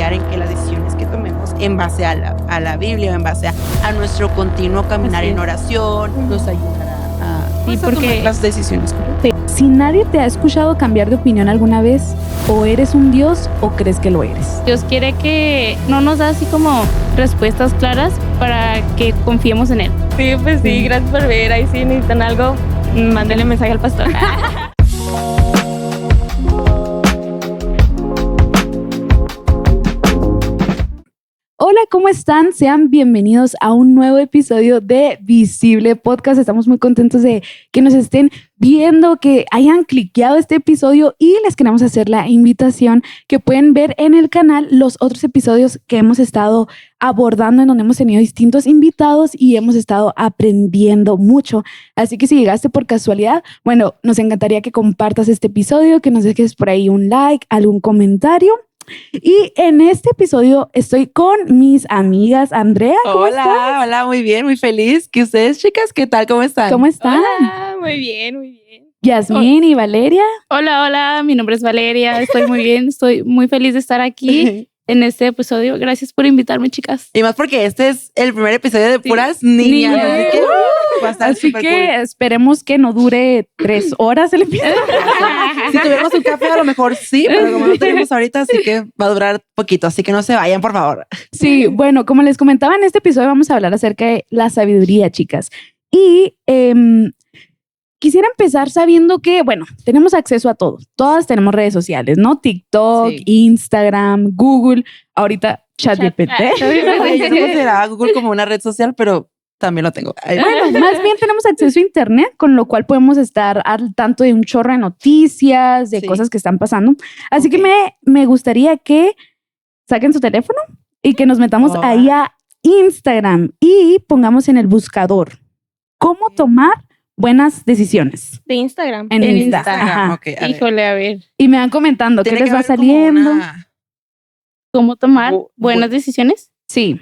confiar en que las decisiones que tomemos en base a la Biblia, en base a nuestro continuo caminar en oración, nos ayudará a tomar las decisiones correctas. Si nadie te ha escuchado cambiar de opinión alguna vez, o eres un Dios o crees que lo eres. Dios quiere que no nos da así como respuestas claras para que confiemos en Él. Sí, pues sí, gracias por ver. Ahí sí necesitan algo, mándenle mensaje al pastor. Hola, ¿cómo están? Sean bienvenidos a un nuevo episodio de Visible Podcast. Estamos muy contentos de que nos estén viendo, que hayan cliqueado este episodio y les queremos hacer la invitación que pueden ver en el canal los otros episodios que hemos estado abordando, en donde hemos tenido distintos invitados y hemos estado aprendiendo mucho. Así que si llegaste por casualidad, bueno, nos encantaría que compartas este episodio, que nos dejes por ahí un like, algún comentario. Y en este episodio estoy con mis amigas. Andrea, ¿cómo estás? Hola, muy bien, muy feliz. ¿Que ustedes, chicas? ¿Qué tal? ¿Cómo están? ¿Cómo están? Hola, muy bien, muy bien. Yasmín y Valeria. Hola, mi nombre es Valeria, estoy muy bien, estoy muy feliz de estar aquí en este episodio. Gracias por invitarme, chicas. Y más porque este es el primer episodio de puras niñas. Así que va a estar Así súper que cool. esperemos que no dure 3 horas el episodio. Si tuviéramos un café, a lo mejor sí, pero como no tenemos ahorita, así que va a durar poquito. Así que no se vayan, por favor. Sí, bueno, como les comentaba, en este episodio vamos a hablar acerca de la sabiduría, chicas. Y quisiera empezar sabiendo que, bueno, tenemos acceso a todo. Todas tenemos redes sociales, ¿no? TikTok, Sí. Instagram, Google, ahorita ChatGPT. Yo no consideraba Google como una red social, pero también lo tengo. Ay, Bueno, más bien tenemos acceso a internet, con lo cual podemos estar al tanto de un chorro de noticias, de Sí. cosas que están pasando. Así Ok. que me gustaría que saquen su teléfono y que nos metamos Oh. ahí a Instagram y pongamos en el buscador cómo tomar buenas decisiones De Instagram. en En Insta. Instagram, Ajá. Ok, a ver. Híjole, a ver, Y me van comentando qué Tiene les que va haber como saliendo. ¿cómo tomar Bu- buenas bu- decisiones? Sí.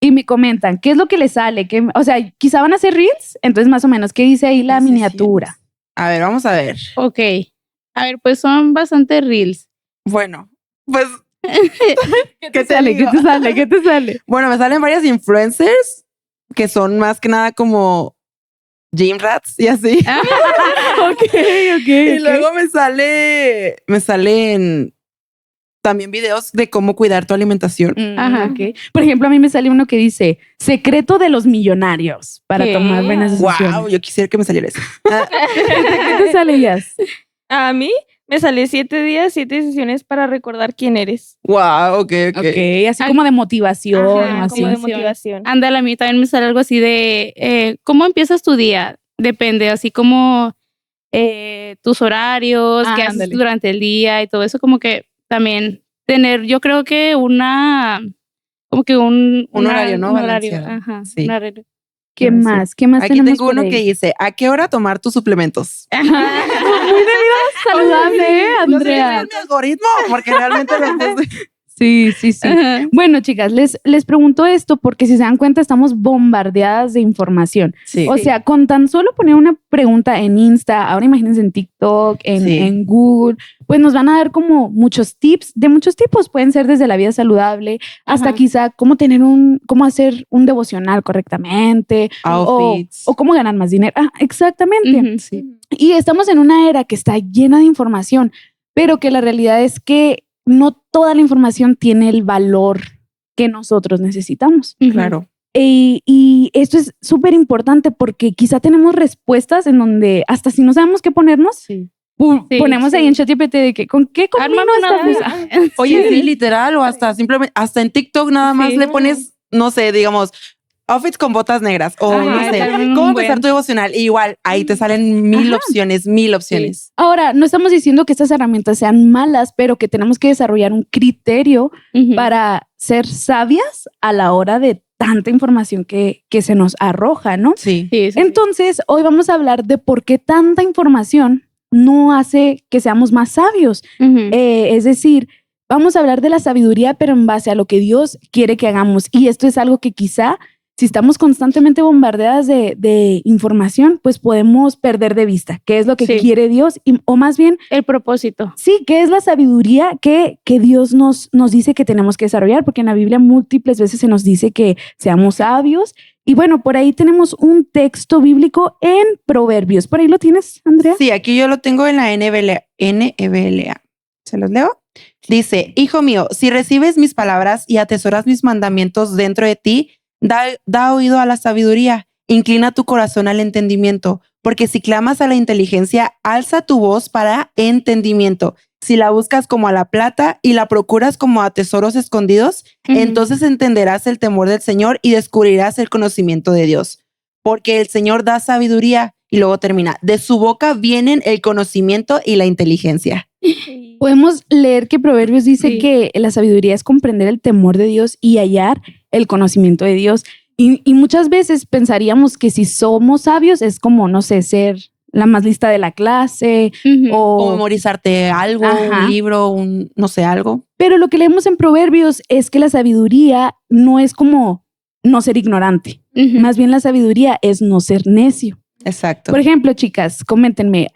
Y me comentan qué es lo que les sale. O sea, quizá van a hacer reels, entonces más o menos, ¿qué dice ahí la Decisiones. miniatura? A ver, vamos a ver. Ok, a ver, pues son bastante reels. Bueno, pues, ¿Qué te te sale? ¿Qué digo? te sale? ¿Qué te sale? bueno, me salen varias influencers que son más que nada como gym rats y así. Ok. Y luego me salen también videos de cómo cuidar tu alimentación. Ajá. Ok. Por ejemplo, a mí me sale uno que dice secreto de los millonarios para ¿Qué? tomar buenas decisiones. Wow, yo quisiera que me saliera eso. ¿Qué te sale, Yas? A mí me sale 7 días, 7 decisiones para recordar quién eres. Wow, ok. Ok, así como de motivación Ajá, o así. como de Motivación. motivación. Ándale, a mí también me sale algo así de ¿cómo empiezas tu día? Depende, así como tus horarios, qué haces Ándale. durante el día y todo eso, como que también tener, yo creo que un horario, ¿no? un horario, Balanceado. ajá, Sí. un horario. ¿Qué Sí. más? ¿Qué más Aquí tenemos tengo por uno ahí? que dice, ¿a qué hora tomar tus suplementos? Saludable, No sé si Andrea. es mi algoritmo, porque realmente lo puse. Sí. Ajá. Bueno, chicas, les pregunto esto porque si se dan cuenta estamos bombardeadas de información. Sí. O sea, con tan solo poner una pregunta en Insta, ahora imagínense en TikTok, Sí. en Google, pues nos van a dar como muchos tips de muchos tipos. Pueden ser desde la vida saludable hasta Ajá. quizá cómo hacer un devocional correctamente o, Outfits. o cómo ganar más dinero. Ah, exactamente. Ujú. Sí. Y estamos en una era que está llena de información, pero que la realidad es que no toda la información tiene el valor que nosotros necesitamos. Ujú. Claro. Y esto es súper importante porque quizá tenemos respuestas en donde hasta si no sabemos qué ponernos, Sí. Sí, ponemos ahí sí. en ChatGPT de que con qué combino Ármame esta una blusa? blusa. Oye, sí, literal, o hasta simplemente, hasta en TikTok nada más Sí. le pones, no sé, digamos, outfits con botas negras o Ajá, no sé, también cómo un empezar buen. tu devocional. Igual, ahí te salen mil opciones. Ahora, no estamos diciendo que estas herramientas sean malas, pero que tenemos que desarrollar un criterio Ujú. para ser sabias a la hora de tanta información que se nos arroja, ¿no? Sí. Sí, sí, Entonces, hoy vamos a hablar de por qué tanta información no hace que seamos más sabios. sí. Ujú. Es decir, vamos a hablar de la sabiduría, pero en base a lo que Dios quiere que hagamos. Y esto es algo que quizá si estamos constantemente bombardeadas de información, pues podemos perder de vista qué es lo que quiere Dios o más bien el propósito. Sí, qué es la sabiduría que Dios nos dice que tenemos que desarrollar, porque en la Biblia múltiples veces se nos dice que seamos sabios. Y bueno, por ahí tenemos un texto bíblico en Proverbios. ¿Por ahí lo tienes, Andrea? Sí, aquí yo lo tengo en la NBLA. ¿Se los leo? Dice, hijo mío, si recibes mis palabras y atesoras mis mandamientos dentro de ti, da oído a la sabiduría, inclina tu corazón al entendimiento, porque si clamas a la inteligencia, alza tu voz para entendimiento. Si la buscas como a la plata y la procuras como a tesoros escondidos, entonces entenderás el temor del Señor y descubrirás el conocimiento de Dios. Porque el Señor da sabiduría, y luego termina, de su boca vienen el conocimiento y la inteligencia. Podemos leer que Proverbios dice que la sabiduría es comprender el temor de Dios y hallar el conocimiento de Dios. Y muchas veces pensaríamos que si somos sabios es como, no sé, ser la más lista de la clase o memorizarte algo, un libro, no sé, algo. Pero lo que leemos en Proverbios es que la sabiduría no es como no ser ignorante. Más bien la sabiduría es no ser necio. Exacto. Por ejemplo, chicas, coméntenme,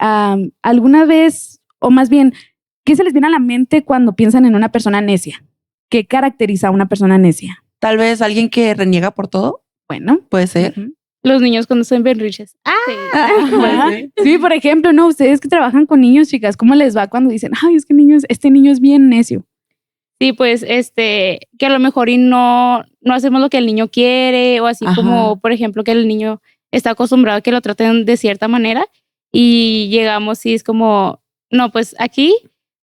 ¿alguna vez, o más bien, qué se les viene a la mente cuando piensan en una persona necia? ¿Qué caracteriza a una persona necia? Tal vez alguien que reniega por todo. Bueno, puede ser. Los niños cuando son berrinches. Sí, por ejemplo, no, ustedes que trabajan con niños, chicas, ¿cómo les va cuando dicen, ay, es que este niño es bien necio? Sí, pues, que a lo mejor no hacemos lo que el niño quiere, o así como, por ejemplo, que el niño está acostumbrado a que lo traten de cierta manera y llegamos y es como, no, pues aquí,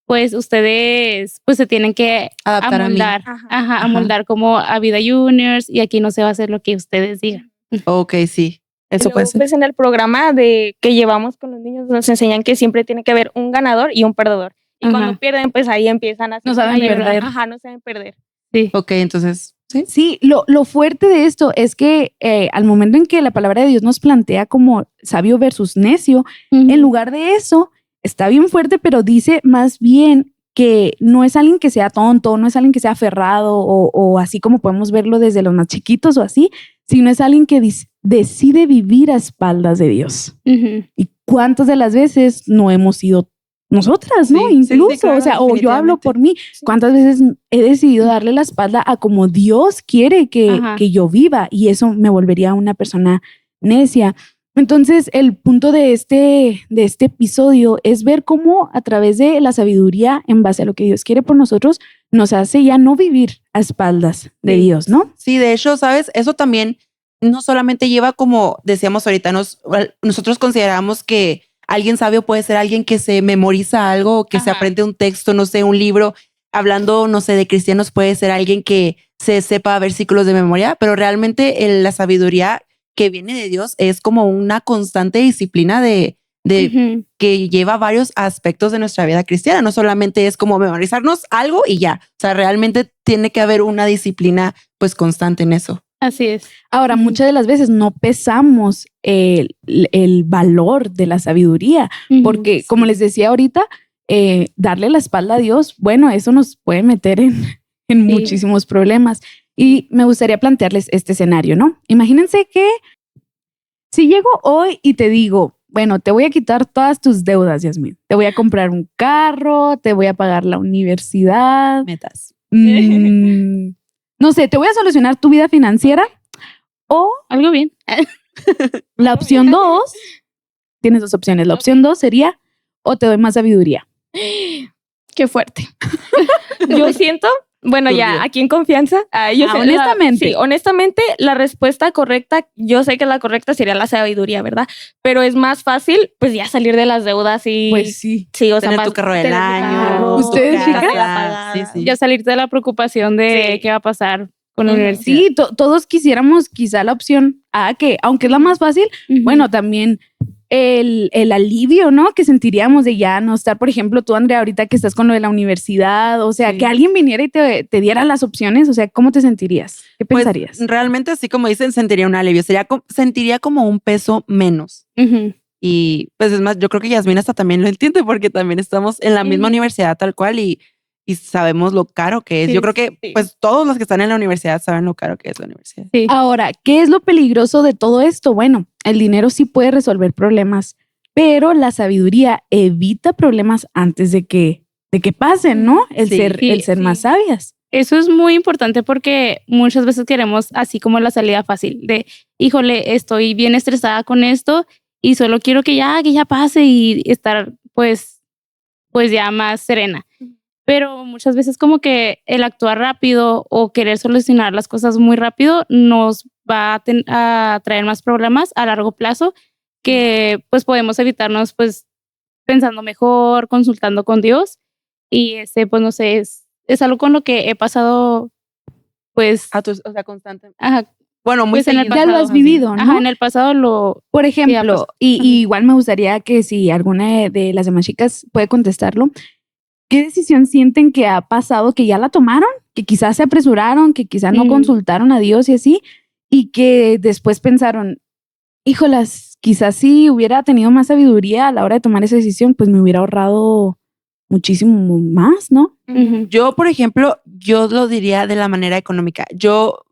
pues ustedes pues se tienen que amoldar, amoldar como a Vida Juniors y aquí no se va a hacer lo que ustedes digan. Ok, sí. Eso puede ser. Pues en el programa que llevamos con los niños nos enseñan que siempre tiene que haber un ganador y un perdedor. Y cuando pierden, pues ahí empiezan a hacer... No saben perder. No saben perder. Sí. Ok, entonces... Sí, lo fuerte de esto es que al momento en que la palabra de Dios nos plantea como sabio versus necio, en lugar de eso, está bien fuerte, pero dice más bien que no es alguien que sea tonto, no es alguien que sea aferrado o así como podemos verlo desde los más chiquitos o así, sino es alguien que decide vivir a espaldas de Dios. ¿Y cuántas de las veces no hemos sido nosotras, ¿no? Incluso, claro, o sea, o yo hablo por mí. ¿Cuántas veces he decidido darle la espalda a como Dios quiere que yo viva? Y eso me volvería una persona necia. Entonces, el punto de este episodio es ver cómo a través de la sabiduría, en base a lo que Dios quiere por nosotros, nos hace ya no vivir a espaldas de Dios, ¿no? Sí, de hecho, ¿sabes? Eso también no solamente lleva, como decíamos ahorita, nosotros consideramos que alguien sabio puede ser alguien que se memoriza algo, que se aprende un texto, no sé, un libro. Hablando, no sé, de cristianos, puede ser alguien que se sepa versículos de memoria, pero realmente la sabiduría que viene de Dios es como una constante disciplina de que lleva varios aspectos de nuestra vida cristiana. No solamente es como memorizarnos algo y ya. O sea, realmente tiene que haber una disciplina pues constante en eso. Así es. Ahora, muchas de las veces no pesamos el valor de la sabiduría, porque como les decía ahorita, darle la espalda a Dios, bueno, eso nos puede meter en muchísimos problemas. Y me gustaría plantearles este escenario, ¿no? Imagínense que si llego hoy y te digo, bueno, te voy a quitar todas tus deudas, Yasmín. Te voy a comprar un carro, te voy a pagar la universidad. Metas. No sé, te voy a solucionar tu vida financiera o... Algo bien. La opción 2, tienes dos opciones. La opción 2 sería o te doy más sabiduría. Qué fuerte. Yo siento... Bueno, ya, aquí en confianza. Honestamente. Honestamente, la respuesta correcta, yo sé que la correcta sería la sabiduría, ¿verdad? Pero es más fácil, pues ya salir de las deudas y... Pues sí. Sí, o sea, tener tu carro del año. ¿Ustedes, chicas? Sí. Ya salirte de la preocupación de qué va a pasar con la universidad. Sí, todos quisiéramos quizá la opción A, que aunque es la más fácil, bueno, también el alivio, ¿no? Que sentiríamos de ya no estar, por ejemplo, tú, Andrea, ahorita que estás con lo de la universidad, o sea, que alguien viniera y te diera las opciones, o sea, ¿cómo te sentirías? ¿Qué pensarías? Pues, realmente, así como dicen, sentiría un alivio, sentiría como un peso menos. Y pues es más, yo creo que Yasmín hasta también lo entiende porque también estamos en la misma universidad tal cual y y sabemos lo caro que es. Sí, Yo creo que sí. pues todos los que están en la universidad saben lo caro que es la universidad. Sí. Ahora, ¿qué es lo peligroso de todo esto? Bueno, el dinero sí puede resolver problemas, pero la sabiduría evita problemas antes de que pasen, ¿no? El Sí, ser más sabias. Eso es muy importante porque muchas veces queremos así como la salida fácil de, híjole, estoy bien estresada con esto y solo quiero que ya pase y estar pues ya más serena. Pero muchas veces como que el actuar rápido o querer solucionar las cosas muy rápido nos va a traer más problemas a largo plazo que pues podemos evitarnos pues pensando mejor, consultando con Dios y pues no sé, es algo con lo que he pasado pues O sea, constante. ajá, Bueno, muy pues en el seguido. Ya lo pasado, has vivido, ¿no? ajá, en el pasado lo Por ha ejemplo, pasado. y igual me gustaría que si alguna de las demás chicas puede contestarlo, ¿qué decisión sienten que ha pasado, que ya la tomaron, que quizás se apresuraron, que quizás no consultaron a Dios y así, y que después pensaron, híjolas, quizás si hubiera tenido más sabiduría a la hora de tomar esa decisión, pues me hubiera ahorrado muchísimo más, ¿no? Ujú. Yo, por ejemplo, yo lo diría de la manera económica. Yo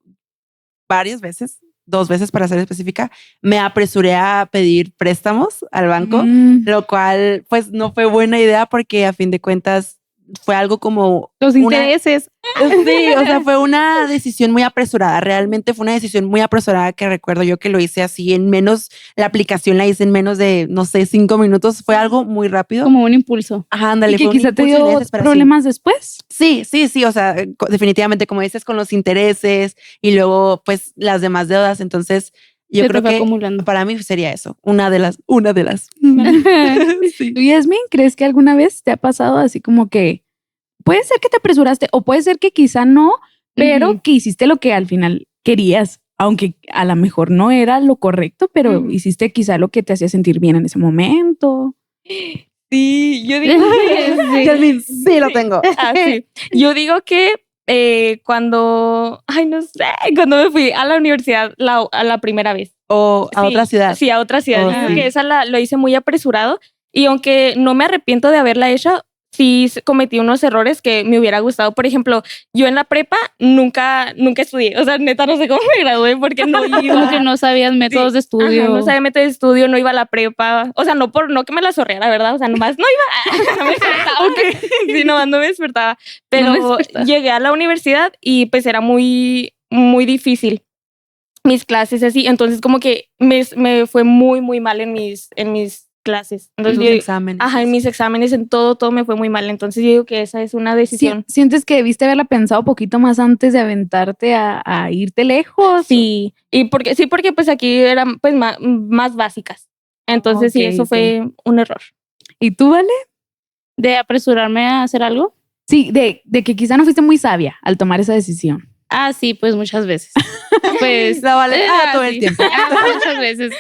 varias veces, 2 veces para ser específica, me apresuré a pedir préstamos al banco, lo cual pues no fue buena idea porque a fin de cuentas fue algo como Los intereses. Sí, o sea, fue una decisión muy apresurada. Realmente fue una decisión muy apresurada que recuerdo yo que lo hice así en menos, la aplicación la hice en menos de, no sé, 5 minutos. Fue algo muy rápido. Como un impulso. Ajá, ándale. Y que fue un quizá te impulso y una dio desesperación. problemas después. Sí, o sea, definitivamente, como dices, con los intereses y luego, pues, las demás deudas. Entonces, yo Se te creo fue que acumulando. para mí sería eso, una de las. Sí. ¿Tú, Yasmin, crees que alguna vez te ha pasado así como que puede ser que te apresuraste o puede ser que quizá no, pero Ujú. que hiciste lo que al final querías, aunque a lo mejor no era lo correcto, pero Ujú. hiciste quizá lo que te hacía sentir bien en ese momento? Sí, yo digo que Yasmin, sí lo tengo. sí. Yo digo que cuando, ay, no sé, cuando me fui a la universidad a la primera vez. O a Sí, otra ciudad. Sí, a otra ciudad. Oh, Yo creo sí. que esa lo hice muy apresurado y aunque no me arrepiento de haberla hecho, sí cometí unos errores que me hubiera gustado. Por ejemplo, yo en la prepa nunca estudié. O sea, neta, no sé cómo me gradué porque no Como iba. que no sabías métodos de estudio. Ajá, no sabía método de estudio, no iba a la prepa. O sea, no que me la zorreara, ¿verdad? O sea, nomás no iba. No me despertaba. Sí, nomás no me despertaba. Pero No me despertaba. llegué a la universidad y pues era muy, muy difícil mis clases así. Entonces como que me fue muy, muy mal en mis clases. Entonces Los yo, exámenes. ajá, en mis exámenes, en todo me fue muy mal. Entonces yo digo que esa es una decisión. ¿Sientes que debiste haberla pensado un poquito más antes de aventarte a irte lejos? Sí, porque pues aquí eran pues más básicas. Entonces sí, Ok, eso ok. fue un error. ¿Y tú, Vale? De apresurarme a hacer algo. Sí, de que quizá no fuiste muy sabia al tomar esa decisión. Ah, sí, pues muchas veces. Pues La Vale, todo el sí. tiempo. Muchas veces.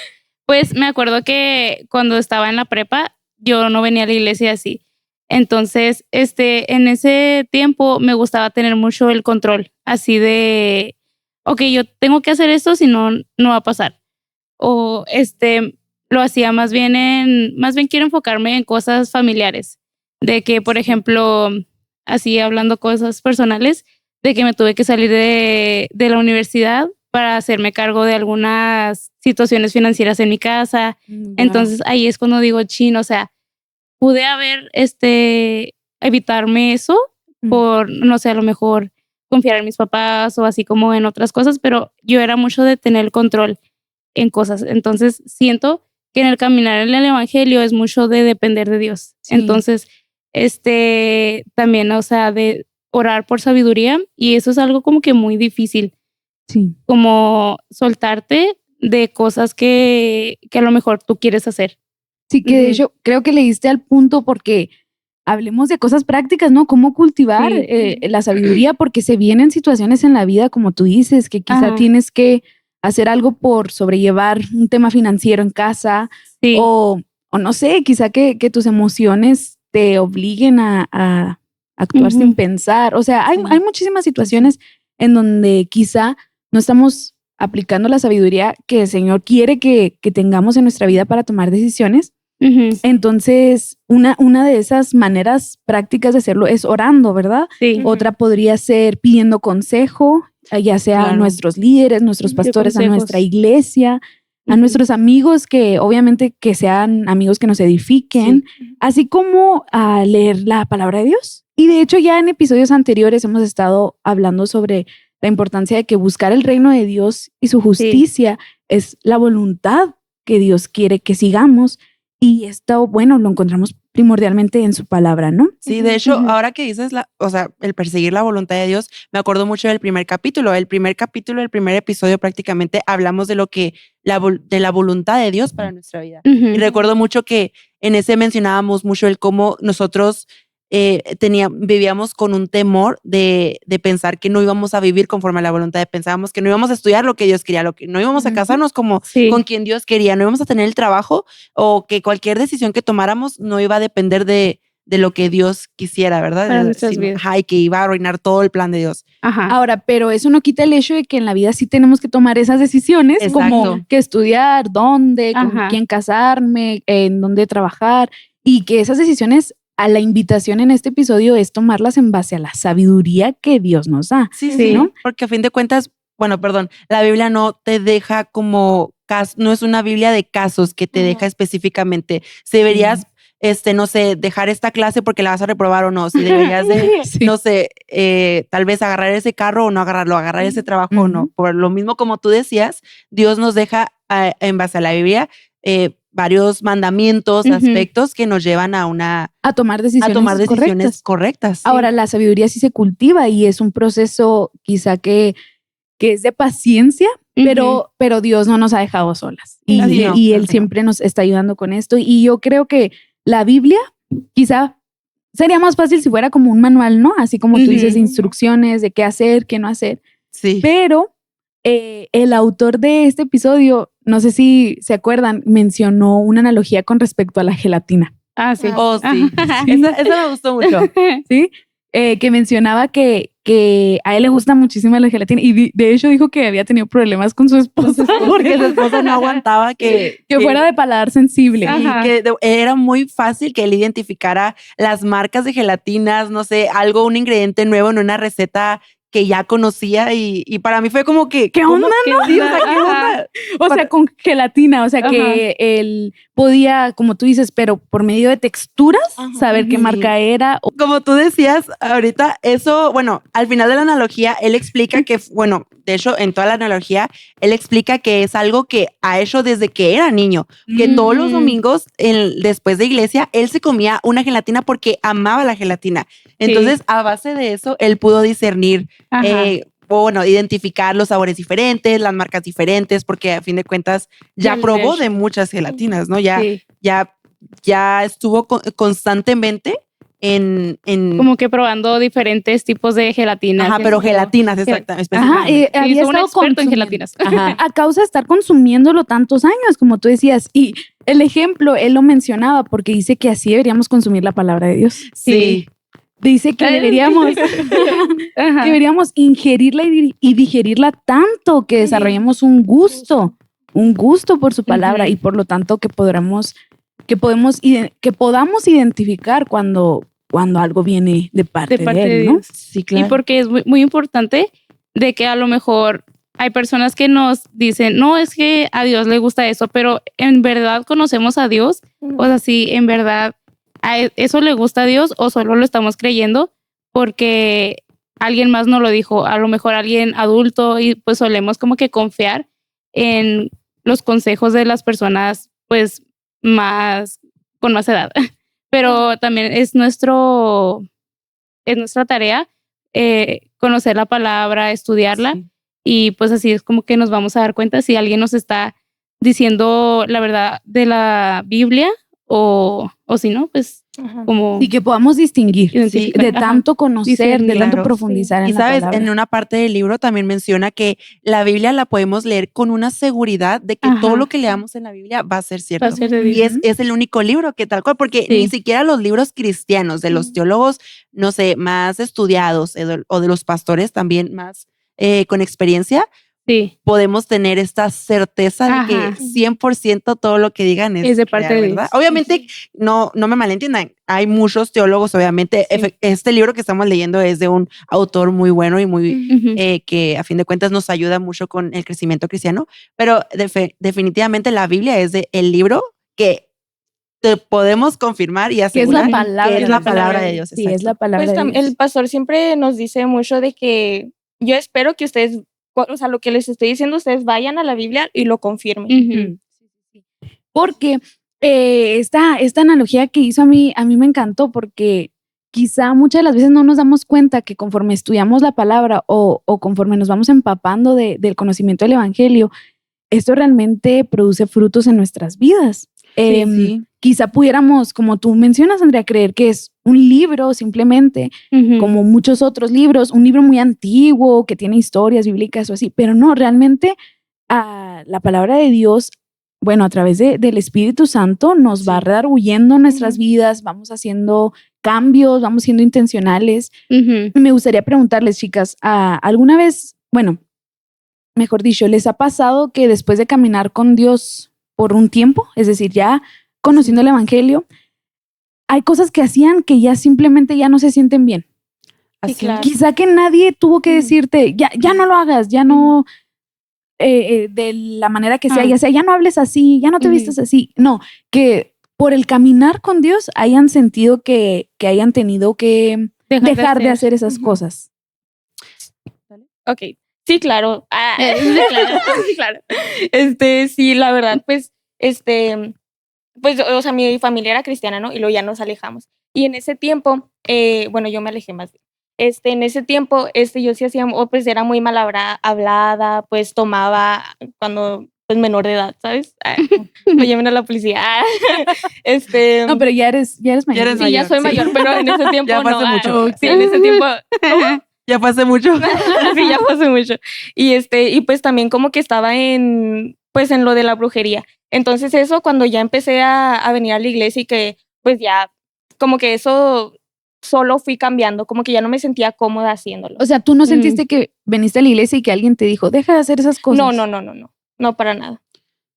Pues me acuerdo que cuando estaba en la prepa, yo no venía a la iglesia así. Entonces, en ese tiempo me gustaba tener mucho el control, así de, ok, yo tengo que hacer esto, si no, no va a pasar. O lo hacía más bien quiero enfocarme en cosas familiares, de que, por ejemplo, así hablando cosas personales, de que me tuve que salir de la universidad para hacerme cargo de algunas situaciones financieras en mi casa. Entonces ahí es cuando digo, chin, o sea, pude haber, evitarme eso por, no sé, a lo mejor confiar en mis papás o así como en otras cosas, pero yo era mucho de tener el control en cosas. Entonces siento que en el caminar en el evangelio es mucho de depender de Dios. Sí. Entonces, también, o sea, de orar por sabiduría y eso es algo como que muy difícil, Sí. como soltarte de cosas que a lo mejor tú quieres hacer. Sí, que de hecho creo que le diste al punto porque hablemos de cosas prácticas, ¿no? Cómo cultivar la sabiduría, porque se vienen situaciones en la vida, como tú dices, que quizá Ajá. tienes que hacer algo por sobrellevar un tema financiero en casa Sí. o no sé, quizá que tus emociones te obliguen a actuar sin pensar. O sea, hay muchísimas situaciones en donde quizá no estamos aplicando la sabiduría que el Señor quiere que tengamos en nuestra vida para tomar decisiones. Ujú. Entonces, una de esas maneras prácticas de hacerlo es orando, ¿verdad? Sí. Otra podría ser pidiendo consejo, ya sea a Claro. nuestros líderes, nuestros pastores, a consejos. nuestra iglesia, a Ujú. nuestros amigos, que obviamente que sean amigos que nos edifiquen, así como a leer la palabra de Dios. Y de hecho ya en episodios anteriores hemos estado hablando sobre la importancia de que buscar el reino de Dios y su justicia es la voluntad que Dios quiere que sigamos. Y esto, bueno, lo encontramos primordialmente en su palabra, ¿no? Sí, de hecho, Ujú. ahora que dices, el perseguir la voluntad de Dios, me acuerdo mucho del primer capítulo. El primer capítulo, el primer episodio, prácticamente hablamos de lo que, de la voluntad de Dios para nuestra vida. Ujú. Y recuerdo mucho que en ese mencionábamos mucho el cómo nosotros vivíamos con un temor de pensar que no íbamos a vivir conforme a la voluntad, pensábamos que no íbamos a estudiar lo que Dios quería, lo que no íbamos a casarnos como Sí. con quien Dios quería, no íbamos a tener el trabajo, o que cualquier decisión que tomáramos no iba a depender de lo que Dios quisiera, ¿verdad? Para nuestras vidas. Ajá, y que iba a arruinar todo el plan de Dios. Ajá. Ahora, pero eso no quita el hecho de que en la vida sí tenemos que tomar esas decisiones, Exacto. como que estudiar, dónde, con Ajá. quién casarme, en dónde trabajar, y que esas decisiones, a la invitación en este episodio es tomarlas en base a la sabiduría que Dios nos da. Sí, Sí. ¿no? Porque a fin de cuentas, la Biblia no te deja como, no es una Biblia de casos que te deja específicamente. Si deberías, no sé, dejar esta clase porque la vas a reprobar o no. Si deberías de, Sí. no sé, tal vez agarrar ese carro o no agarrarlo, agarrar ese trabajo o no. Ujú. Por lo mismo, como tú decías, Dios nos deja en base a la Biblia varios mandamientos, Ujú. aspectos que nos llevan a tomar decisiones, tomar decisiones correctas. Ahora, la sabiduría sí se cultiva y es un proceso quizá que es de paciencia, Ujú. pero Dios no nos ha dejado solas. Y, Así no, y claro Él que no. siempre nos está ayudando con esto. Y yo creo que la Biblia quizá sería más fácil si fuera como un manual, ¿no? Así como tú Ujú. dices, instrucciones de qué hacer, qué no hacer. Sí. Pero el autor de este episodio, no sé si se acuerdan, mencionó una analogía con respecto a la gelatina. Ah, sí. Oh, sí. Esa me gustó mucho. ¿Sí? Que mencionaba que a él le gusta muchísimo la gelatina y de hecho dijo que había tenido problemas con su esposa Porque su esposa no aguantaba que fuera de paladar sensible. Sí, Ajá. que era muy fácil que él identificara las marcas de gelatinas, no sé, un ingrediente nuevo en una receta que ya conocía y para mí fue como que ¿Qué ¿cómo? onda, no? Sí, o sea, ¿qué Ajá. onda? O sea, con gelatina, o sea, Ajá. que él podía, como tú dices, pero por medio de texturas, Ajá. saber qué Sí. marca era. Como tú decías ahorita, eso, al final de la analogía, él explica que, de hecho, en toda la analogía, él explica que es algo que ha hecho desde que era niño, que todos los domingos, después de iglesia, él se comía una gelatina porque amaba la gelatina. Entonces, a base de eso, él pudo discernir, Ajá. identificar los sabores diferentes, las marcas diferentes, porque a fin de cuentas ya Sí, probó de de hecho. muchas gelatinas, ¿no? Sí. Ya estuvo constantemente en Como que probando diferentes tipos de gelatinas. Ajá, y pero así como- gelatinas, Ajá, específicamente. había Sí, soy un estado experto en consumiendo. gelatinas. Ajá. A causa de estar consumiéndolo tantos años, como tú decías. Y el ejemplo, él lo mencionaba porque dice que así deberíamos consumir la palabra de Dios. Sí. Dice que deberíamos, Ajá. deberíamos ingerirla y digerirla tanto que desarrollemos un gusto por su palabra Ujú. y por lo tanto que podamos identificar cuando algo viene de parte de él, ¿no? Dios. Sí, claro. Y porque es muy, muy importante de que a lo mejor hay personas que nos dicen, no, es que a Dios le gusta eso, pero en verdad conocemos a Dios, o sea, si en verdad eso le gusta a Dios o solo lo estamos creyendo porque alguien más nos lo dijo, a lo mejor alguien adulto, y pues solemos como que confiar en los consejos de las personas pues con más edad. Pero también es nuestra tarea conocer la palabra, estudiarla, Sí. y pues así es como que nos vamos a dar cuenta si alguien nos está diciendo la verdad de la Biblia o si no, pues como Y que podamos distinguir identificar. de Ajá. tanto conocer, Discernir. de tanto Claro, profundizar Y en la sabes, palabra. en una parte del libro también menciona que la Biblia la podemos leer con una seguridad de que Ajá. todo lo que leamos en la Biblia va a ser cierto. Va a ser de Dios. Y es el único libro que tal cual, porque Sí. ni siquiera los libros cristianos de los teólogos, no sé, más estudiados o de los pastores también más con experiencia, Sí. podemos tener esta certeza de que Ajá. 100% todo lo que digan Es de parte de ¿verdad? Dios. Obviamente, no me malentiendan, hay muchos teólogos, obviamente, Sí. este libro que estamos leyendo es de un autor muy bueno y muy, Ujú. que a fin de cuentas nos ayuda mucho con el crecimiento cristiano, pero definitivamente la Biblia es el libro que te podemos confirmar y Que es la asegurar palabra. que es la palabra de Dios. Sí, es la exacto. palabra Pues de Dios. el pastor siempre nos dice mucho de que yo espero que ustedes, o sea, lo que les estoy diciendo, ustedes vayan a la Biblia y lo confirmen. Ujú. Porque esta analogía que hizo a mí me encantó porque quizá muchas de las veces no nos damos cuenta que conforme estudiamos la palabra o conforme nos vamos empapando del conocimiento del evangelio, esto realmente produce frutos en nuestras vidas. Sí. Quizá pudiéramos, como tú mencionas, Andrea, creer que es un libro simplemente, Ujú. como muchos otros libros, un libro muy antiguo que tiene historias bíblicas o así, pero no, realmente la palabra de Dios, bueno, a través del Espíritu Santo nos va Sí. redarguyendo nuestras vidas, vamos haciendo cambios, vamos siendo intencionales. Ujú. Me gustaría preguntarles, chicas, ¿alguna vez, bueno, mejor dicho, les ha pasado que después de caminar con Dios por un tiempo, es decir, ya conociendo el Evangelio, hay cosas que hacían que ya simplemente ya no se sienten bien? Así claro. Quizá que nadie tuvo que Ujú. decirte, ya no lo hagas, ya no, de la manera que sea, Ah. ya sea, ya no hables así, ya no te Ujú. vistas así. No, que por el caminar con Dios hayan sentido que hayan tenido que dejar de hacer esas Ujú. cosas. Ok, sí, claro. Sí, claro. Sí, claro. Sí, la verdad, pues, pues, o sea, mi familia era cristiana, ¿no? Y luego ya nos alejamos. Y en ese tiempo, bueno, yo me alejé más bien. En ese tiempo, yo sí hacía, pues era muy mal hablada, pues tomaba cuando, pues menor de edad, ¿sabes? No llamen a la policía. No, pero ya eres mayor. Ya eres Sí, ya mayor, soy sí. mayor, pero en ese tiempo Ya fue hace no. mucho. Sí, en ese tiempo. Ya fue hace mucho. Sí, ya fue hace mucho. Y pues también como que estaba pues en lo de la brujería. Entonces eso cuando ya empecé a venir a la iglesia y que pues ya como que eso solo fui cambiando, como que ya no me sentía cómoda haciéndolo. O sea, tú no sentiste que veniste a la iglesia y que alguien te dijo, deja de hacer esas cosas. No, para nada.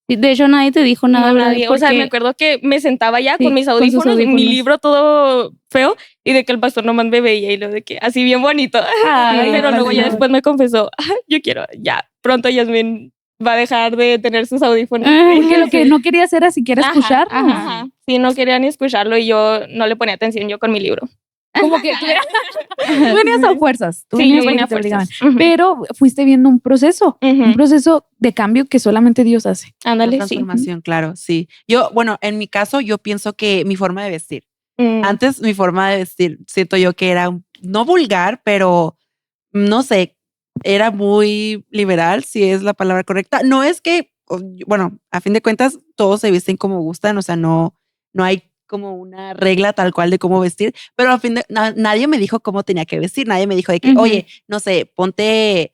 Sí, de hecho, nadie te dijo nada, No, ¿verdad? nadie. O sea, Porque- me acuerdo que me sentaba ya Sí, con mis con sus audífonos, mi audífonos. libro todo feo y de que el pastor nomás me veía y lo de que así bien bonito. Ay, Pero luego ya pastor. después me confesó, yo quiero, ya, pronto Yasmin va a dejar de tener sus audífonos. Porque lo que no quería hacer era siquiera escuchar. Ajá. Sí, no quería ni escucharlo y yo no le ponía atención yo con mi libro. Como que tú venías a fuerzas. Tú Sí, venías yo venía a porque te fuerzas. obligaban. Pero fuiste viendo un proceso de cambio que solamente Dios hace. La Ándale, sí. transformación, claro, sí. Bueno, en mi caso, yo pienso que mi forma de vestir. Mm. Antes, mi forma de vestir, siento yo que era no vulgar, pero no sé, era muy liberal, si es la palabra correcta. No es que, bueno, a fin de cuentas, todos se visten como gustan, o sea, no hay como una regla tal cual de cómo vestir, pero a fin de nadie me dijo cómo tenía que vestir, nadie me dijo de que, Ujú. oye, no sé, ponte,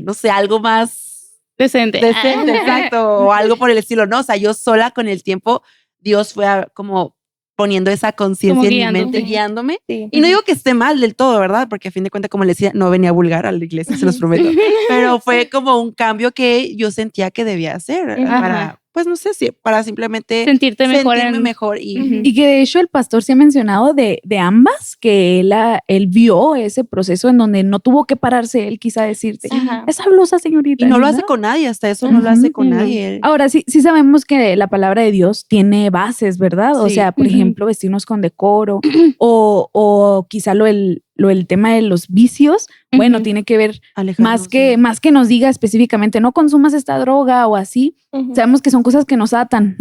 no sé, algo más Decente. decente, exacto, o algo por el estilo, no, o sea, yo sola con el tiempo, Dios fue como poniendo esa conciencia Como en mi guiándote. mente, guiándome. Sí. Y no digo que esté mal del todo, ¿verdad? Porque a fin de cuentas, como les decía, no venía vulgar a la iglesia, se los prometo. Pero fue como un cambio que yo sentía que debía hacer Ajá. para, pues no sé si, para simplemente Sentirte mejor sentirme en- mejor y Ujú. Y que de hecho el pastor se ha mencionado de ambas, que él vio ese proceso en donde no tuvo que pararse él quizá decirte, Ajá. esa blusa, señorita. y no lo ¿verdad? hace con nadie, hasta eso no lo hace con Ujú. nadie. Ahora sí sabemos que la palabra de Dios tiene bases, ¿verdad? O Sí. sea, por Ujú. ejemplo, vestirnos con decoro o quizá el tema de los vicios, bueno, Ujú. tiene que ver Alejarnos más que nos diga específicamente, no consumas esta droga o así. Ujú. Sabemos que son cosas que nos atan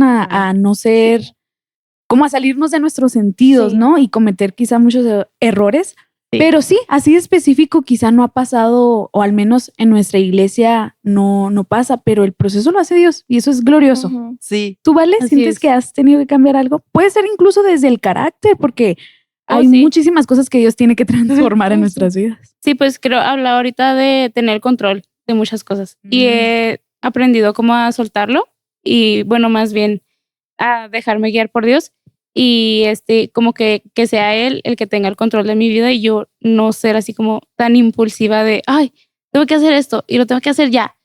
a no ser, como a salirnos de nuestros sentidos, Sí. ¿no? Y cometer quizá muchos errores. Sí. Pero sí, así de específico quizá no ha pasado, o al menos en nuestra iglesia no pasa, pero el proceso lo hace Dios y eso es glorioso. Ujú. Sí, ¿Tú, Vale, Así sientes es. que has tenido que cambiar algo? Puede ser incluso desde el carácter, porque hay sí. muchísimas cosas que Dios tiene que transformar en Sí. nuestras vidas. Sí, pues creo hablar ahorita de tener control de muchas cosas. Y he aprendido cómo a soltarlo y bueno, más bien a dejarme guiar por Dios y como que sea Él el que tenga el control de mi vida y yo no ser así como tan impulsiva de, ay, tengo que hacer esto y lo tengo que hacer ya,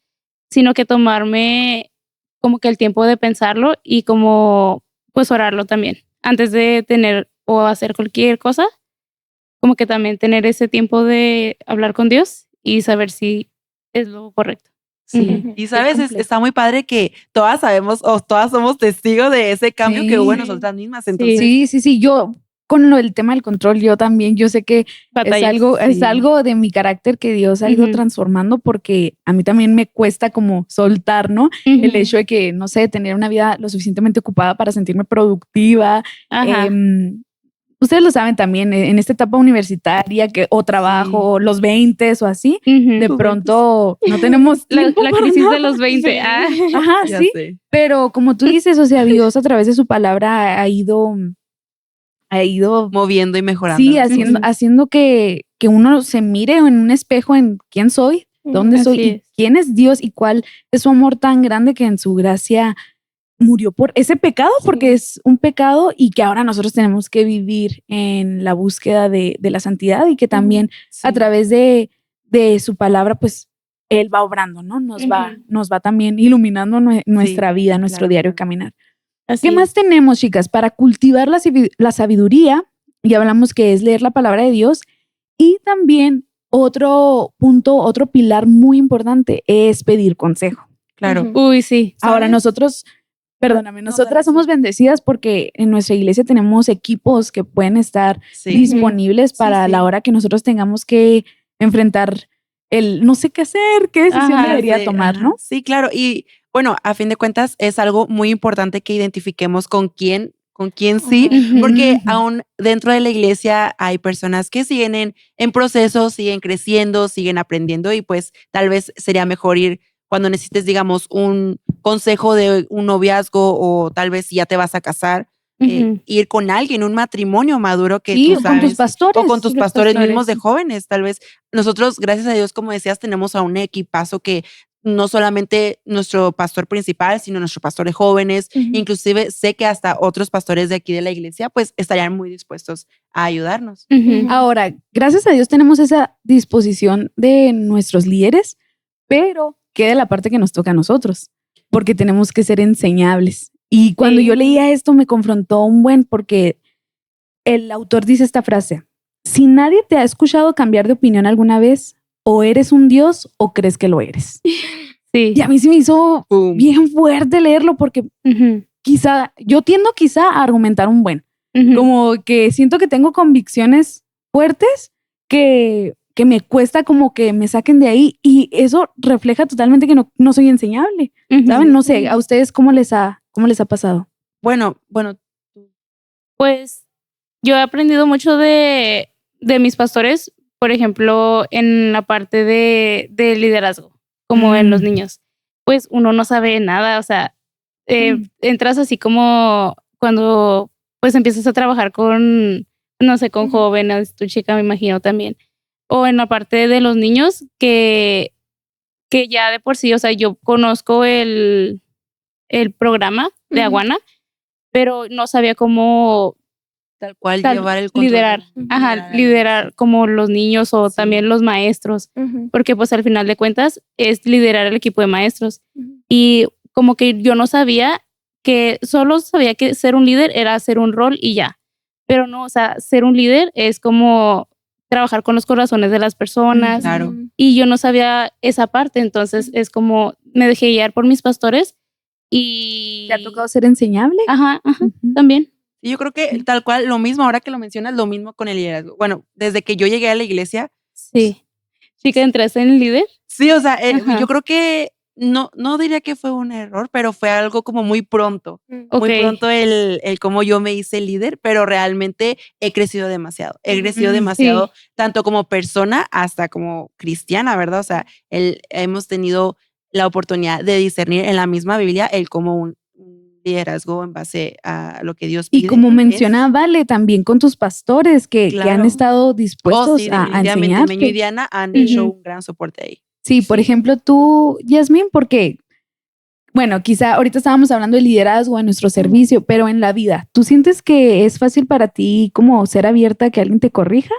sino que tomarme como que el tiempo de pensarlo y como pues orarlo también antes de tener o hacer cualquier cosa, como que también tener ese tiempo de hablar con Dios y saber si es lo correcto. Sí, y sabes, está muy padre que todas sabemos o todas somos testigos de ese cambio que hubo en nosotras mismas. Entonces, Sí. Yo con lo del tema del control, yo también, yo sé que es algo de mi carácter que Dios ha ido transformando porque a mí también me cuesta como soltar, ¿no? El hecho de que, no sé, tener una vida lo suficientemente ocupada para sentirme productiva. Ustedes lo saben también, en esta etapa universitaria o trabajo, los 20 o así, de pronto no tenemos la crisis de los 20. Ajá, sí. Sé. Pero como tú dices, o sea, Dios a través de su palabra ha ido moviendo y mejorando. Sí, haciendo que uno se mire en un espejo en quién soy, dónde soy y quién es Dios y cuál es su amor tan grande que en su gracia murió por ese pecado, porque es un pecado y que ahora nosotros tenemos que vivir en la búsqueda de la santidad y que también a través de su palabra, pues Él va obrando, ¿no? Nos va también iluminando nuestra vida, nuestro diario caminar. ¿Qué más tenemos, chicas? Para cultivar la sabiduría, ya hablamos que es leer la palabra de Dios y también otro punto, otro pilar muy importante es pedir consejo. Claro. Uy, sí. Ahora nosotras somos bendecidas porque en nuestra iglesia tenemos equipos que pueden estar disponibles para la hora que nosotros tengamos que enfrentar el no sé qué hacer, qué decisión debería tomar, ¿no? Sí, claro. Y bueno, a fin de cuentas es algo muy importante que identifiquemos con quién sí, porque aún dentro de la iglesia hay personas que siguen en proceso, siguen creciendo, siguen aprendiendo y pues tal vez sería mejor ir cuando necesites, digamos, un consejo de un noviazgo o tal vez si ya te vas a casar, ir con alguien, un matrimonio maduro que tú sabes. Con tus pastores. O con tus pastores mismos de jóvenes, tal vez. Nosotros, gracias a Dios, como decías, tenemos a un equipazo que no solamente nuestro pastor principal, sino nuestro pastor de jóvenes, inclusive sé que hasta otros pastores de aquí de la iglesia, pues estarían muy dispuestos a ayudarnos. Ahora, gracias a Dios tenemos esa disposición de nuestros líderes, pero queda la parte que nos toca a nosotros, porque tenemos que ser enseñables. Y cuando yo leía esto me confrontó porque el autor dice esta frase: si nadie te ha escuchado cambiar de opinión alguna vez, o eres un Dios o crees que lo eres. Sí. Y a mí se me hizo bien fuerte leerlo porque yo tiendo a argumentar un buen. Como que siento que tengo convicciones fuertes que me cuesta como que me saquen de ahí y eso refleja totalmente que no soy enseñable. ¿Saben? No sé, ¿a ustedes cómo les ha pasado? Bueno. Pues yo he aprendido mucho de mis pastores, por ejemplo, en la parte de liderazgo, como en los niños. Pues uno no sabe nada, o sea, entras así como cuando pues empiezas a trabajar con, no sé, con jóvenes, tu chica me imagino también. O en la parte de los niños que ya de por sí, o sea, yo conozco el programa de Aguana, pero no sabía cómo tal cual llevar el control. Liderar como los niños o también los maestros, porque pues al final de cuentas es liderar el equipo de maestros. Y como que yo no sabía solo sabía que ser un líder era hacer un rol y ya. Pero no, o sea, ser un líder es como trabajar con los corazones de las personas. Claro. Y yo no sabía esa parte, entonces es como me dejé guiar por mis pastores y... ¿Te ha tocado ser enseñable? También. Y yo creo que tal cual, lo mismo, ahora que lo mencionas, lo mismo con el liderazgo. Bueno, desde que yo llegué a la iglesia. Sí. ¿Sí que entraste en el líder? Sí, o sea, yo creo que no diría que fue un error, pero fue algo como muy pronto. Muy pronto el cómo yo me hice líder, pero realmente he crecido demasiado. He crecido demasiado, tanto como persona hasta como cristiana, ¿verdad? O sea, hemos tenido la oportunidad de discernir en la misma Biblia el cómo un liderazgo en base a lo que Dios pide. Y como menciona Vale, también con tus pastores que han estado dispuestos a enseñarte. Meño y Diana han hecho un gran soporte ahí. Sí, por ejemplo, tú, Yasmín, porque, bueno, quizá ahorita estábamos hablando de liderazgo en nuestro servicio, pero en la vida, ¿tú sientes que es fácil para ti como ser abierta a que alguien te corrija?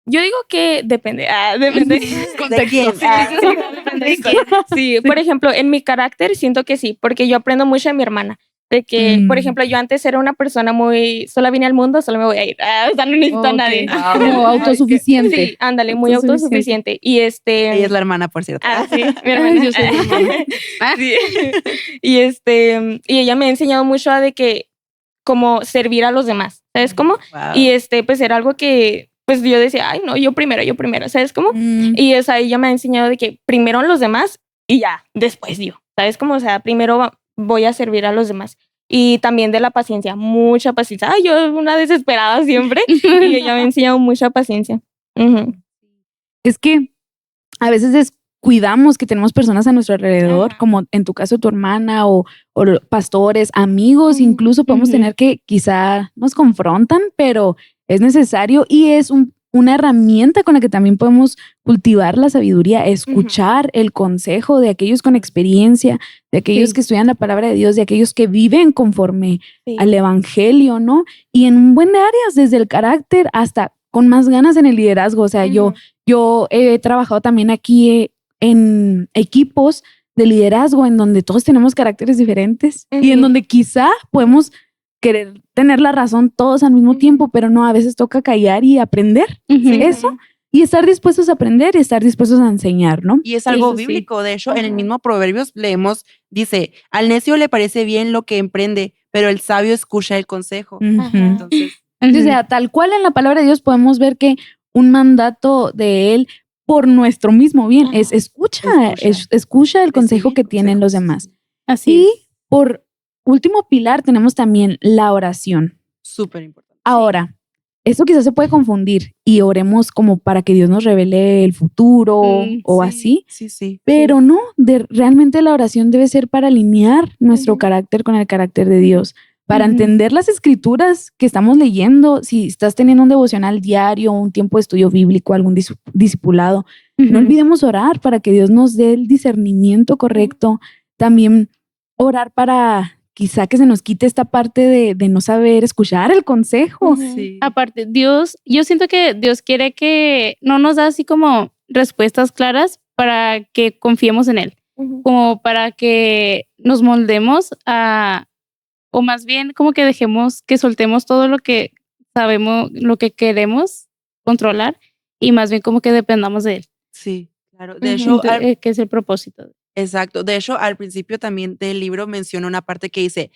Yo digo que depende. Depende. ¿De quién? Depende de quién. Sí, por ejemplo, en mi carácter siento que sí, porque yo aprendo mucho de mi hermana. De que, por ejemplo, yo antes era una persona muy, solo vine al mundo, solo me voy a ir. O sea, no necesito a nadie. Como autosuficiente. Sí, ándale, muy autosuficiente. Y Ella es la hermana, por cierto. sí, mi hermana. Yo soy mi hermana. Sí. Y y ella me ha enseñado mucho a de que, como servir a los demás, ¿sabes cómo? Wow. Y pues era algo que, pues yo decía, ay, no, yo primero, ¿sabes cómo? Y ella me ha enseñado de que primero los demás y ya, después yo, ¿sabes cómo? O sea, primero voy a servir a los demás. Y también de la paciencia, mucha paciencia. Ay, yo una desesperada siempre y ella me ha enseñado mucha paciencia. Ujú. Es que a veces descuidamos que tenemos personas a nuestro alrededor, Ajá. como en tu caso tu hermana o pastores, amigos, Ujú, incluso podemos ujú. tener que quizá nos confrontan, pero es necesario y es una herramienta con la que también podemos cultivar la sabiduría, escuchar el consejo de aquellos con experiencia, de aquellos Sí. que estudian la palabra de Dios, de aquellos que viven conforme Sí. al evangelio, ¿no? Y en un buen de áreas, desde el carácter hasta con más ganas en el liderazgo. O sea, Ujú. yo he trabajado también aquí en equipos de liderazgo en donde todos tenemos caracteres diferentes y en Ujú. donde quizá podemos querer tener la razón todos al mismo Ujú. tiempo, pero no, a veces toca callar y aprender Ujú. eso y estar dispuestos a aprender y estar dispuestos a enseñar, ¿no? Y es algo Eso sí. bíblico. De hecho, en el Ajá. mismo Proverbios leemos, dice, al necio le parece bien lo que emprende, pero el sabio escucha el consejo. Ujú. Entonces, Sí, o sea, tal cual en la palabra de Dios podemos ver que un mandato de Él por nuestro mismo bien es Ajá. escucha el consejo recibir que tienen los consejos. demás. Así Y es. por último pilar tenemos también la oración. Súper importante. Ahora, esto quizás se puede confundir y oremos como para que Dios nos revele el futuro o Sí, así, Sí, sí. pero no, realmente la oración debe ser para alinear nuestro Ujú. carácter con el carácter de Dios, para Ujú. entender las escrituras que estamos leyendo. Si estás teniendo un devocional diario, un tiempo de estudio bíblico, algún discipulado, no olvidemos orar para que Dios nos dé el discernimiento correcto. También orar para quizá que se nos quite esta parte de no saber escuchar el consejo. Ujú. Sí. Aparte, Dios, yo siento que Dios quiere que no nos da así como respuestas claras para que confiemos en Él, Ujú. como para que nos moldemos a, o más bien como que dejemos, que soltemos todo lo que sabemos, lo que queremos controlar y más bien como que dependamos de Él, Sí, claro. De Ujú. hecho, que es el propósito. exacto. De hecho, al principio también del libro menciona una parte que dice,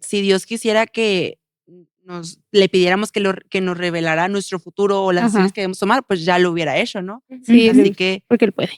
si Dios quisiera que le pidiéramos que nos revelara nuestro futuro o las decisiones Ajá. que debemos tomar, pues ya lo hubiera hecho, ¿no? Sí, Ujú. Así que porque Él puede.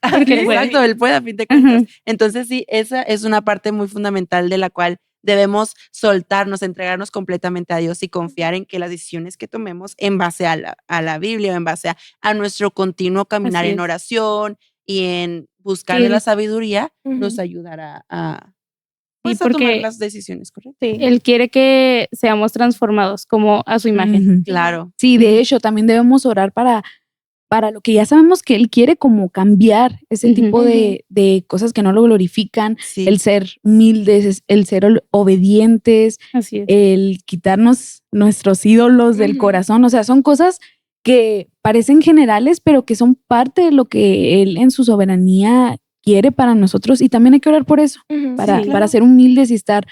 porque Él puede. exacto, él puede a fin de cuentas. Ujú. Entonces sí, esa es una parte muy fundamental de la cual debemos soltarnos, entregarnos completamente a Dios y confiar en que las decisiones que tomemos en base a la Biblia, en base a nuestro continuo caminar Así en es. oración y en buscar Sí, de la sabiduría, nos Ujú. ayudará Sí, pues a tomar porque las decisiones correctas. Sí. Él quiere que seamos transformados como a su imagen. Ujú. Claro. Sí, de hecho, también debemos orar para lo que ya sabemos que Él quiere, como cambiar ese Ujú. tipo de cosas que no lo glorifican, Sí. el ser humildes, el ser obedientes, Así es. el quitarnos nuestros ídolos del Ujú. corazón. O sea, son cosas que parecen generales, pero que son parte de lo que Él en su soberanía quiere para nosotros. Y también hay que orar por eso, Ujú. para, Sí. para ser humildes y estar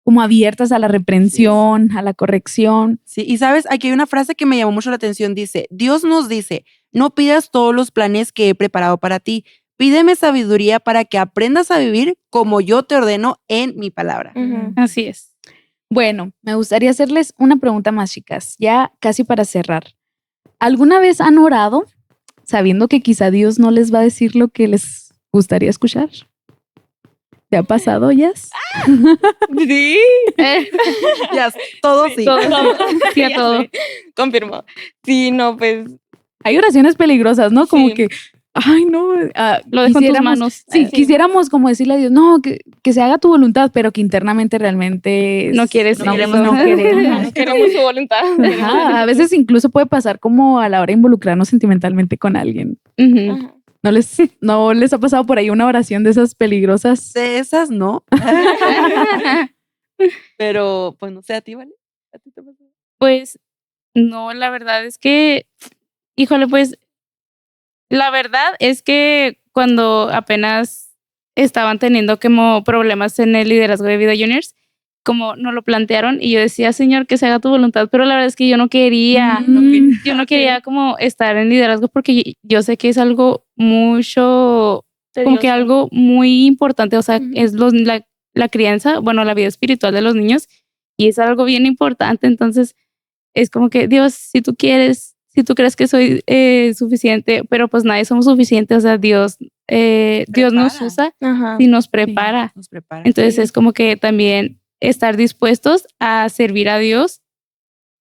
como abiertas a la reprensión, a la corrección. Sí, y sabes, aquí hay una frase que me llamó mucho la atención. Dice, Dios nos dice, no pidas todos los planes que he preparado para ti. Pídeme sabiduría para que aprendas a vivir como yo te ordeno en mi palabra. Ujú. Así es. Bueno, me gustaría hacerles una pregunta más, chicas, ya casi para cerrar. ¿Alguna vez han orado sabiendo que quizá Dios no les va a decir lo que les gustaría escuchar? ¿Te ha pasado, Jazz? Sí. Ya, todo sí. Todo. Sí, a Ya todo. sé. Confirmo. Sí, no, pues. Hay oraciones peligrosas, ¿no? Como Sí. que, ay, no, Lo dejo en tus manos. Sí, Sí. quisiéramos como decirle a Dios, no, que se haga tu voluntad, pero que internamente realmente No quieres no, eso. no queremos. No queremos su voluntad. Ajá, a veces incluso puede pasar como a la hora de involucrarnos sentimentalmente con alguien. Ujú. Ajá. ¿No les ha pasado por ahí una oración de esas peligrosas? De esas no. Pero, pues no sé, a ti, ¿vale? ¿A ti te pasó? Pues no, la verdad es que Híjole, pues la verdad es que cuando apenas estaban teniendo como problemas en el liderazgo de Vida Juniors, como nos lo plantearon y yo decía, Señor, que se haga tu voluntad, pero la verdad es que yo no quería, yo no quería como estar en liderazgo porque yo sé que es algo mucho, como que algo muy importante, o sea, es la crianza, bueno, la vida espiritual de los niños y es algo bien importante, entonces es como que Dios, si tú quieres, si tú crees que soy suficiente, pero pues nadie somos suficientes, o sea, Dios nos usa y nos prepara. Sí, nos prepara. Entonces es como que también estar dispuestos a servir a Dios,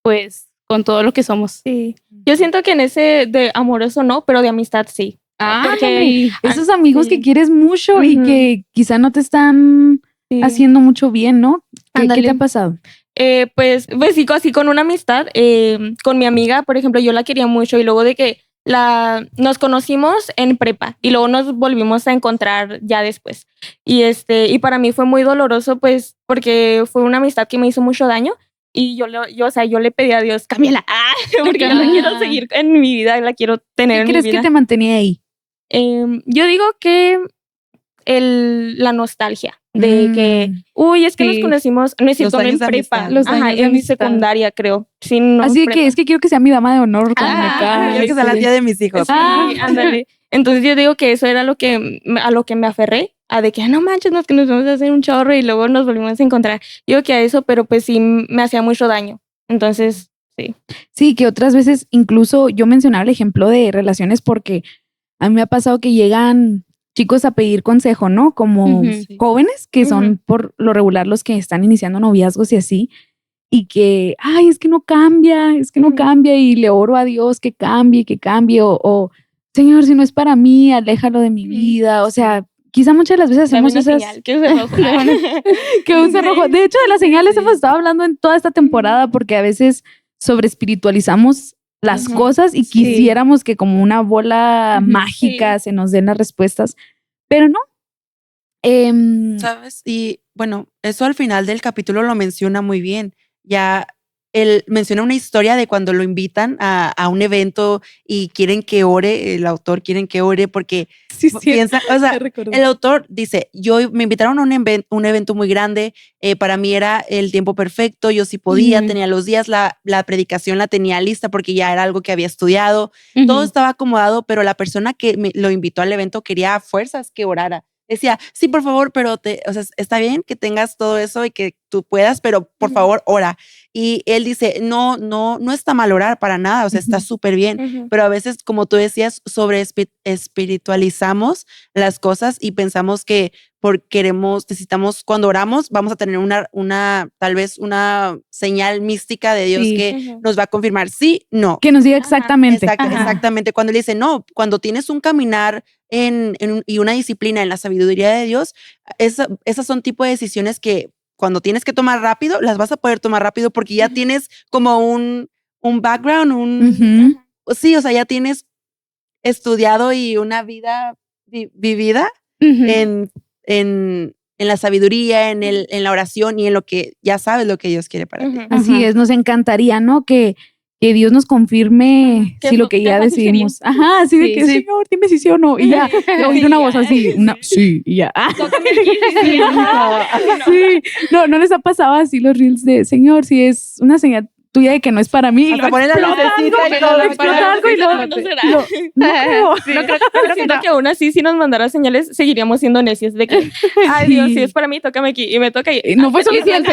pues con todo lo que somos. Sí. Yo siento que en ese de amoroso no, pero de amistad sí. Porque esos amigos que quieres mucho y que quizá no te están haciendo mucho bien, ¿no? ¿Qué te ha pasado? Pues sí, así con una amistad, con mi amiga, por ejemplo, yo la quería mucho y luego de que nos conocimos en prepa y luego nos volvimos a encontrar ya después. Y para mí fue muy doloroso, pues, porque fue una amistad que me hizo mucho daño y yo le pedí a Dios, cámbiala, porque yo la quiero seguir en mi vida, la quiero tener en mi vida. ¿Qué crees que te mantenía ahí? Yo digo que la nostalgia de que, es que nos conocimos, no es cierto, no en prepa, en mi secundaria, creo. Sí, no, así que es que quiero que sea mi dama de honor cuando me cae. Quiero que sea la tía de mis hijos. Ándale. Entonces yo digo que eso era a lo que me aferré, a de que no manches, que nos vamos a hacer un chorro y luego nos volvimos a encontrar. Yo digo que a eso, pero pues sí me hacía mucho daño. Entonces, sí. Sí, que otras veces incluso yo mencionaba el ejemplo de relaciones porque a mí me ha pasado que llegan chicos a pedir consejo, ¿no? Como jóvenes que son por lo regular los que están iniciando noviazgos y así, y que, es que no cambia, y le oro a Dios que cambie, o Señor, si no es para mí, aléjalo de mi vida, o sea, quizá muchas de las veces hacemos esas... Señal, que use rojo. Que use rojo. De hecho, de las señales hemos estado hablando en toda esta temporada porque a veces sobreespiritualizamos las cosas y quisiéramos que como una bola mágica se nos den las respuestas, pero no. ¿Sabes? Y bueno, eso al final del capítulo lo menciona muy bien. Ya él menciona una historia de cuando lo invitan a un evento y quieren que ore, el autor quieren que ore porque piensa, o sea, el autor dice, me invitaron a un evento muy grande, para mí era el tiempo perfecto, yo sí podía, tenía los días, la predicación la tenía lista porque ya era algo que había estudiado, todo estaba acomodado, pero la persona que lo invitó al evento quería a fuerzas que orara. Decía, sí, por favor, pero o sea, está bien que tengas todo eso y que tú puedas, pero por favor, ora. Y él dice, no está mal orar para nada, o sea, está súper bien, pero a veces, como tú decías, espiritualizamos las cosas y pensamos que necesitamos, cuando oramos, vamos a tener tal vez una señal mística de Dios que nos va a confirmar, sí, no. Que nos diga exactamente. Exactamente. Cuando él dice, no, cuando tienes un caminar y una disciplina en la sabiduría de Dios, esas son tipo de decisiones que cuando tienes que tomar rápido, las vas a poder tomar rápido porque ya tienes como un background, sí, o sea, ya tienes estudiado y una vida vivida en la sabiduría, en la oración y en lo que ya sabes lo que Dios quiere para ti. Así es, nos encantaría, ¿no? Que Dios nos confirme si lo que ya decidimos. Así de que, Señor, dime si sí o no. Y ya, oír una voz así, sí, y ya. Sí, no les ha pasado así los reels de, Señor, si es una señal tuya de que no es para mí. Hasta poner la lucecita y no creo. Siento que aún así, si nos mandara señales, seguiríamos siendo necios de que, ay Dios, si es para mí, tócame aquí. Y me toca y no fue suficiente.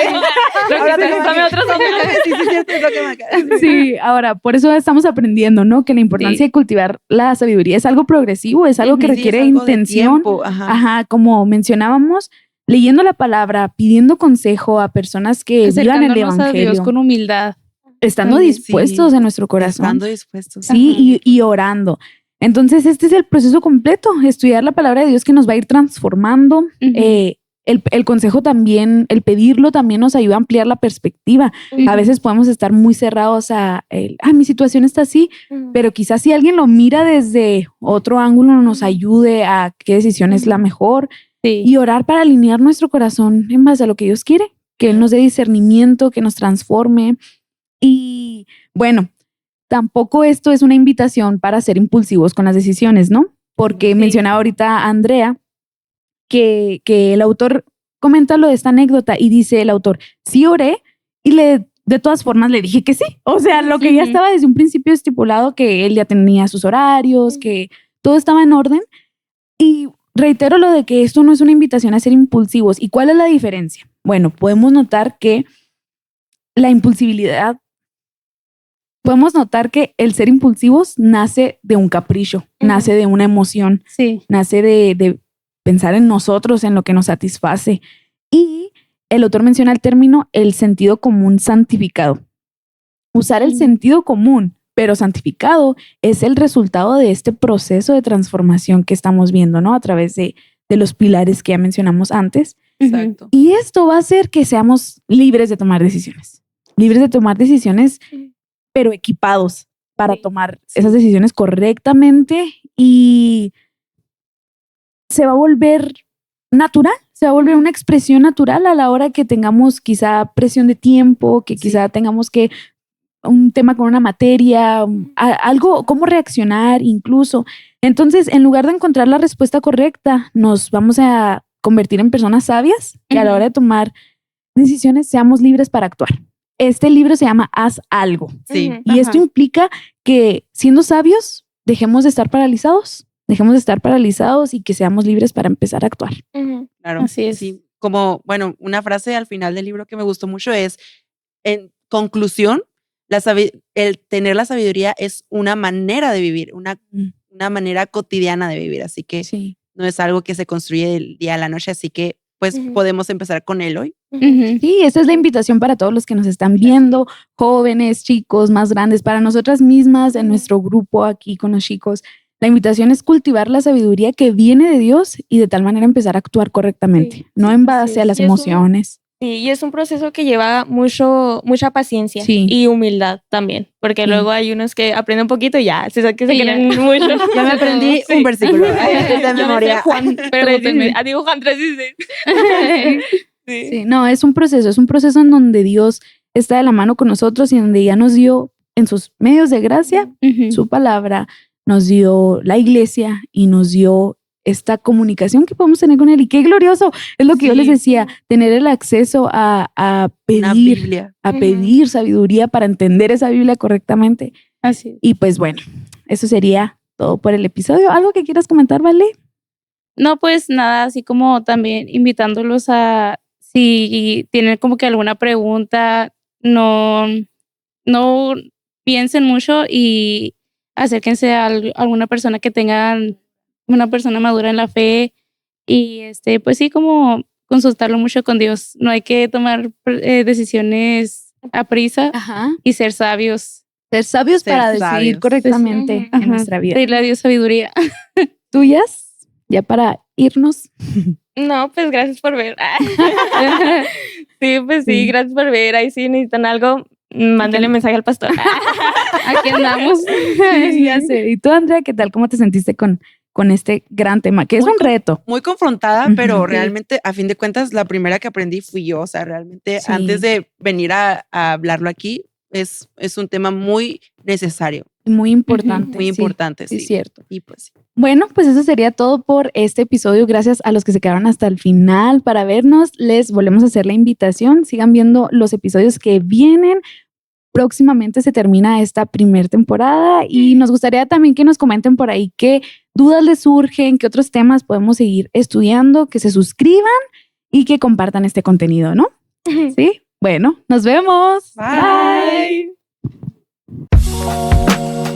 Sí, ahora, por eso estamos aprendiendo, ¿no? Que la importancia de cultivar la sabiduría es algo progresivo, es algo que requiere intención. Como mencionábamos, leyendo la palabra, pidiendo consejo a personas que vivan el evangelio. A Dios con humildad. Estando dispuestos en nuestro corazón. Estando dispuestos. Sí, y orando. Entonces, este es el proceso completo, estudiar la palabra de Dios que nos va a ir transformando. El consejo también, el pedirlo también nos ayuda a ampliar la perspectiva. A veces podemos estar muy cerrados a mi situación está así, pero quizás si alguien lo mira desde otro ángulo nos ayude a qué decisión es la mejor. Y orar para alinear nuestro corazón en base a lo que Dios quiere, que Él nos dé discernimiento, que nos transforme. Y bueno, tampoco esto es una invitación para ser impulsivos con las decisiones, ¿no? Porque mencionaba ahorita a Andrea que el autor comenta lo de esta anécdota y dice el autor, sí oré y de todas formas le dije que sí. O sea, lo que ya estaba desde un principio estipulado, que él ya tenía sus horarios, que todo estaba en orden. Y reitero lo de que esto no es una invitación a ser impulsivos. ¿Y cuál es la diferencia? Bueno, podemos notar que la impulsibilidad, podemos notar que el ser impulsivos nace de un capricho, nace de una emoción, nace de pensar en nosotros, en lo que nos satisface. Y el autor menciona el término el sentido común santificado. Usar el sentido común, pero santificado, es el resultado de este proceso de transformación que estamos viendo, ¿no? A través de los pilares que ya mencionamos antes. Exacto. Y esto va a hacer que seamos libres de tomar decisiones. Libres de tomar decisiones, pero equipados para tomar esas decisiones correctamente, y se va a volver natural, se va a volver una expresión natural a la hora que tengamos quizá presión de tiempo, que quizá tengamos que un tema con una materia, algo, cómo reaccionar incluso. Entonces, en lugar de encontrar la respuesta correcta, nos vamos a convertir en personas sabias que a la hora de tomar decisiones seamos libres para actuar. Este libro se llama Haz algo. Sí. Y esto implica que siendo sabios, dejemos de estar paralizados y que seamos libres para empezar a actuar. Claro. Así es. Sí. Como, bueno, una frase al final del libro que me gustó mucho es, en conclusión, el tener la sabiduría es una manera de vivir, una manera cotidiana de vivir. Así que no es algo que se construye del día a la noche. Así que, pues, podemos empezar con él hoy. Sí, esa es la invitación para todos los que nos están viendo, jóvenes, chicos, más grandes, para nosotras mismas, en nuestro grupo aquí con los chicos. La invitación es cultivar la sabiduría que viene de Dios y de tal manera empezar a actuar correctamente, no en base a las emociones. Y es un proceso que lleva mucha paciencia y humildad también, porque luego hay unos que aprenden un poquito y ya, se creen mucho. Ya me aprendí un versículo de memoria. Juan 3:16. Sí, no, es un proceso en donde Dios está de la mano con nosotros y donde ya nos dio en sus medios de gracia su palabra, nos dio la iglesia y nos dio esta comunicación que podemos tener con él. Y qué glorioso es lo que yo les decía, tener el acceso a pedir sabiduría para entender esa Biblia correctamente. Así es. Y pues bueno, eso sería todo por el episodio. ¿Algo que quieras comentar, Vale? No, pues nada, así como también invitándolos a, si tienen como que alguna pregunta, no piensen mucho y acérquense a alguna persona que tengan, una persona madura en la fe, y pues sí, como consultarlo mucho con Dios. No hay que tomar decisiones a prisa y ser sabios. Ser sabios para decidir correctamente en nuestra vida. Pedirle a Dios sabiduría. ¿Tuyas? Ya para irnos. No, pues gracias por ver. Sí, gracias por ver. Ahí sí necesitan algo, mándenle mensaje al pastor. Aquí andamos. Ya sé. ¿Y tú, Andrea, qué tal? ¿Cómo te sentiste con este gran tema? Que es un reto. Muy confrontada, pero realmente, a fin de cuentas, la primera que aprendí fui yo. O sea, realmente, antes de venir a hablarlo aquí, es un tema muy necesario. Muy importante. Muy importante, sí. Es cierto. Y pues bueno, pues eso sería todo por este episodio. Gracias a los que se quedaron hasta el final para vernos. Les volvemos a hacer la invitación. Sigan viendo los episodios que vienen. Próximamente se termina esta primera temporada y nos gustaría también que nos comenten por ahí qué dudas les surgen, qué otros temas podemos seguir estudiando, que se suscriban y que compartan este contenido, ¿no? Sí. Bueno, nos vemos. Bye. Bye.